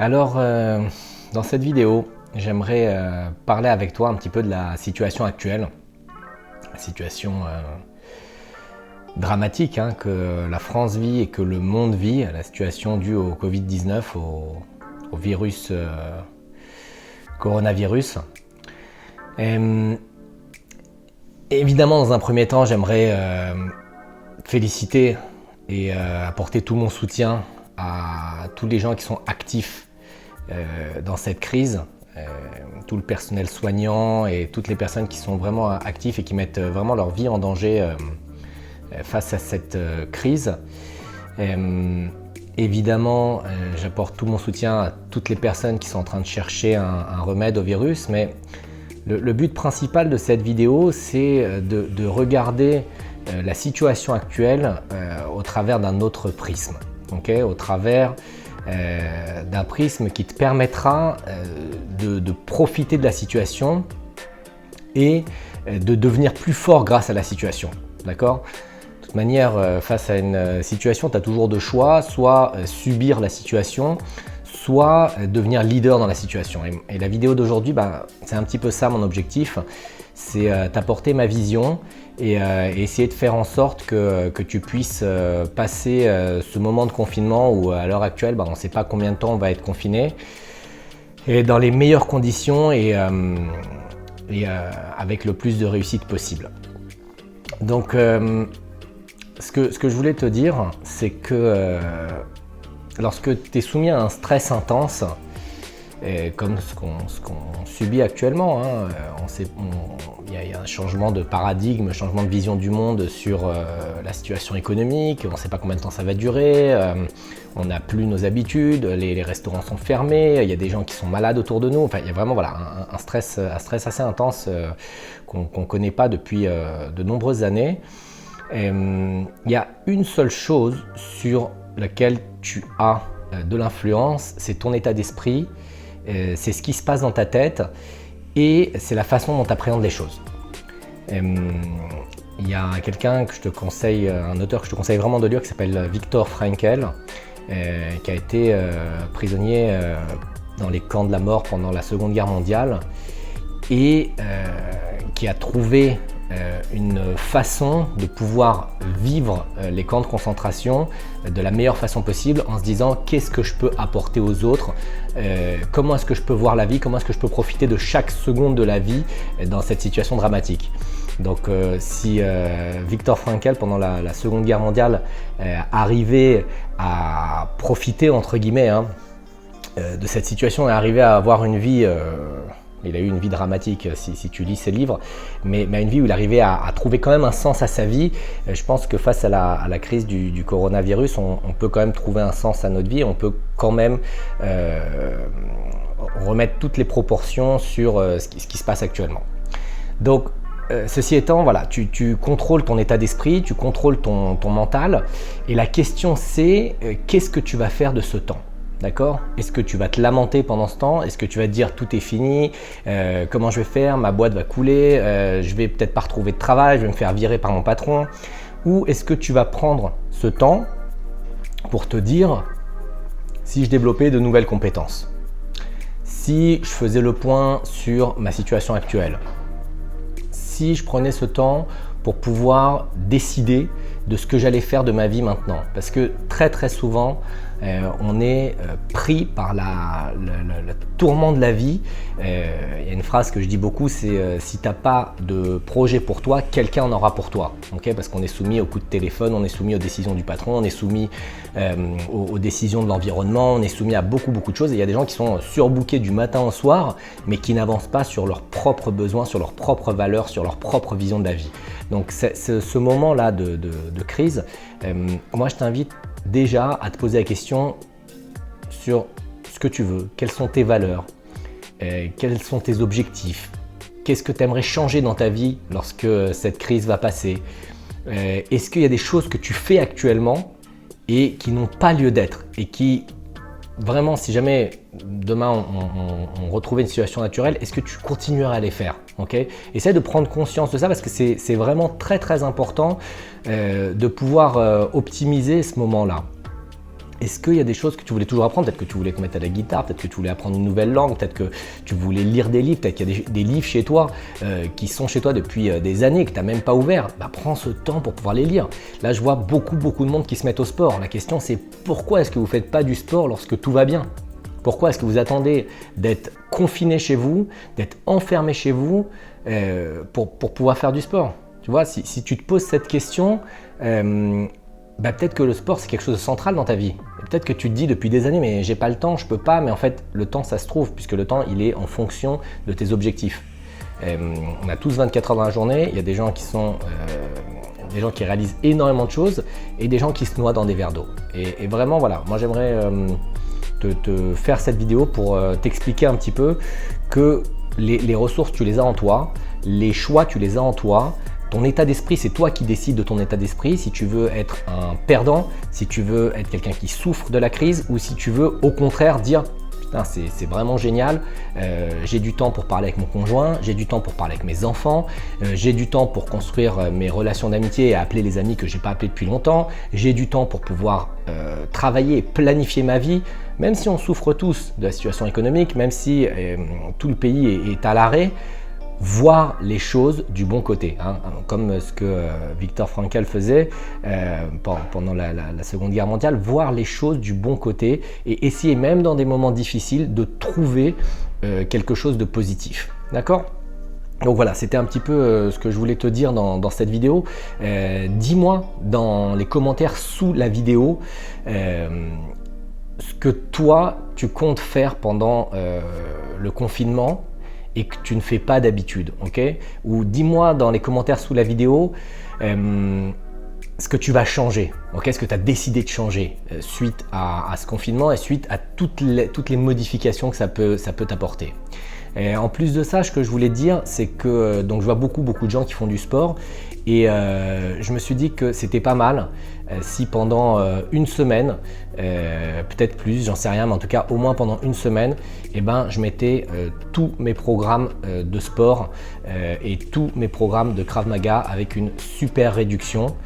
Alors, dans cette vidéo, j'aimerais parler avec toi un petit peu de la situation actuelle, la situation dramatique que la France vit et que le monde vit, la situation due au Covid-19, au virus coronavirus. Évidemment, dans un premier temps, j'aimerais féliciter et apporter tout mon soutien à tous les gens qui sont actifs dans cette crise, tout le personnel soignant et toutes les personnes qui sont vraiment actifs et qui mettent vraiment leur vie en danger face à cette crise. Évidemment, j'apporte tout mon soutien à toutes les personnes qui sont en train de chercher un remède au virus, mais le but principal de cette vidéo, c'est de regarder la situation actuelle au travers d'un autre prisme, au travers d'un prisme qui te permettra de profiter de la situation et de devenir plus fort grâce à la situation. D'accord ? De toute manière, face à une situation, tu as toujours deux choix, soit subir la situation, soit devenir leader dans la situation. Et la vidéo d'aujourd'hui, c'est un petit peu ça mon objectif, c'est t'apporter ma vision et essayer de faire en sorte que tu puisses passer ce moment de confinement où à l'heure actuelle, on ne sait pas combien de temps on va être confiné, et dans les meilleures conditions et avec le plus de réussite possible. Donc, ce que je voulais te dire, c'est que lorsque tu es soumis à un stress intense, comme ce qu'on subit actuellement, il y a un changement de paradigme, un changement de vision du monde sur la situation économique, on ne sait pas combien de temps ça va durer, on n'a plus nos habitudes, les restaurants sont fermés, il y a des gens qui sont malades autour de nous, il y a vraiment un stress assez intense qu'on ne connaît pas depuis de nombreuses années. Il y a une seule chose sur laquelle tu as de l'influence, c'est ton état d'esprit, c'est ce qui se passe dans ta tête et c'est la façon dont tu appréhendes les choses. Il y a quelqu'un que je te conseille, un auteur que je te conseille vraiment de lire qui s'appelle Viktor Frankl, qui a été prisonnier dans les camps de la mort pendant la Seconde Guerre mondiale et qui a trouvé une façon de pouvoir vivre les camps de concentration de la meilleure façon possible en se disant qu'est-ce que je peux apporter aux autres, comment est-ce que je peux voir la vie, comment est-ce que je peux profiter de chaque seconde de la vie dans cette situation dramatique. Donc si Viktor Frankl pendant la Seconde Guerre mondiale arrivait à profiter entre guillemets de cette situation et arrivait à avoir une vie il a eu une vie dramatique si tu lis ses livres, mais une vie où il arrivait à trouver quand même un sens à sa vie. Je pense que face à la crise du coronavirus, on peut quand même trouver un sens à notre vie, on peut quand même remettre toutes les proportions sur ce qui se passe actuellement. Donc, ceci étant, voilà, tu contrôles ton état d'esprit, tu contrôles ton mental, et la question c'est qu'est-ce que tu vas faire de ce temps ? D'accord ? Est-ce que tu vas te lamenter pendant ce temps ? Est-ce que tu vas te dire tout est fini, comment je vais faire, ma boîte va couler, je vais peut-être pas retrouver de travail, je vais me faire virer par mon patron ? Ou est-ce que tu vas prendre ce temps pour te dire si je développais de nouvelles compétences, si je faisais le point sur ma situation actuelle, si je prenais ce temps pour pouvoir décider de ce que j'allais faire de ma vie maintenant. Parce que très souvent, on est pris par le tourment de la vie. Il y a une phrase que je dis beaucoup, c'est si tu n'as pas de projet pour toi, quelqu'un en aura pour toi. Parce qu'on est soumis aux coups de téléphone, on est soumis aux décisions du patron, on est soumis aux décisions de l'environnement, on est soumis à beaucoup de choses. Et il y a des gens qui sont surbookés du matin au soir, mais qui n'avancent pas sur leurs propres besoins, sur leurs propres valeurs, sur leur propre vision de la vie. Donc ce moment-là de crise, moi je t'invite déjà à te poser la question sur ce que tu veux, quelles sont tes valeurs, quels sont tes objectifs, qu'est-ce que tu aimerais changer dans ta vie lorsque cette crise va passer, est-ce qu'il y a des choses que tu fais actuellement et qui n'ont pas lieu d'être et qui vraiment, si jamais demain on retrouvait une situation naturelle, est-ce que tu continueras à les faire ? Essaie de prendre conscience de ça parce que c'est vraiment très important de pouvoir optimiser ce moment-là. est-ce qu'il y a des choses que tu voulais toujours apprendre? Peut-être que tu voulais te mettre à la guitare, peut-être que tu voulais apprendre une nouvelle langue, peut-être que tu voulais lire des livres, peut-être qu'il y a des livres chez toi qui sont chez toi depuis des années, que tu n'as même pas ouvert. Bah, prends ce temps pour pouvoir les lire. Là, je vois beaucoup de monde qui se mettent au sport. La question, c'est pourquoi est-ce que vous ne faites pas du sport lorsque tout va bien? Pourquoi est-ce que vous attendez d'être confiné chez vous, d'être enfermé chez vous pour pouvoir faire du sport? Tu vois, si tu te poses cette question, peut-être que le sport, c'est quelque chose de central dans ta vie. Peut-être que tu te dis depuis des années, mais j'ai pas le temps, je peux pas. Mais en fait, le temps, ça se trouve, puisque le temps, il est en fonction de tes objectifs. On a tous 24 heures dans la journée. Il y a des gens qui réalisent énormément de choses et des gens qui se noient dans des verres d'eau. Et vraiment, voilà, moi j'aimerais te faire cette vidéo pour t'expliquer un petit peu que les ressources, tu les as en toi, les choix, tu les as en toi. Ton état d'esprit, c'est toi qui décides de ton état d'esprit. Si tu veux être un perdant, si tu veux être quelqu'un qui souffre de la crise ou si tu veux au contraire dire « Putain, c'est vraiment génial, j'ai du temps pour parler avec mon conjoint, j'ai du temps pour parler avec mes enfants, j'ai du temps pour construire mes relations d'amitié et appeler les amis que je n'ai pas appelés depuis longtemps, j'ai du temps pour pouvoir travailler et planifier ma vie, même si on souffre tous de la situation économique, même si tout le pays est à l'arrêt. » Voir les choses du bon côté, hein, comme ce que Viktor Frankl faisait pendant la Seconde Guerre mondiale, voir les choses du bon côté et essayer même dans des moments difficiles de trouver quelque chose de positif. D'accord ? Donc voilà, c'était un petit peu ce que je voulais te dire dans cette vidéo. Dis-moi dans les commentaires sous la vidéo ce que toi tu comptes faire pendant le confinement et que tu ne fais pas d'habitude, ok? Ou dis-moi dans les commentaires sous la vidéo ce que tu vas changer, ok? Ce que tu as décidé de changer suite à ce confinement et suite à toutes les modifications que ça peut t'apporter. Et en plus de ça, ce que je voulais te dire, c'est que donc je vois beaucoup de gens qui font du sport et je me suis dit que c'était pas mal si pendant une semaine, peut-être plus, j'en sais rien, mais en tout cas au moins pendant une semaine, je mettais tous mes programmes de sport et tous mes programmes de Krav Maga avec une super réduction.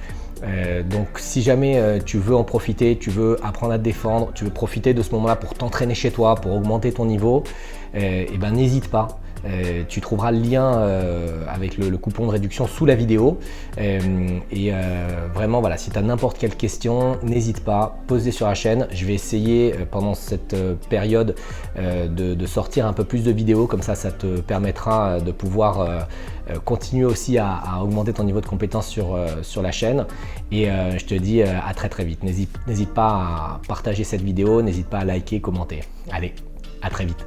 Donc si jamais tu veux en profiter, tu veux apprendre à te défendre, tu veux profiter de ce moment-là pour t'entraîner chez toi, pour augmenter ton niveau, n'hésite pas. Tu trouveras le lien avec le coupon de réduction sous la vidéo. Vraiment, voilà, si tu as n'importe quelle question, n'hésite pas, pose-les sur la chaîne. Je vais essayer pendant cette période de sortir un peu plus de vidéos, comme ça te permettra de pouvoir continuer aussi à augmenter ton niveau de compétence sur la chaîne. Et je te dis à très vite. N'hésite pas à partager cette vidéo, n'hésite pas à liker, commenter. Allez, à très vite.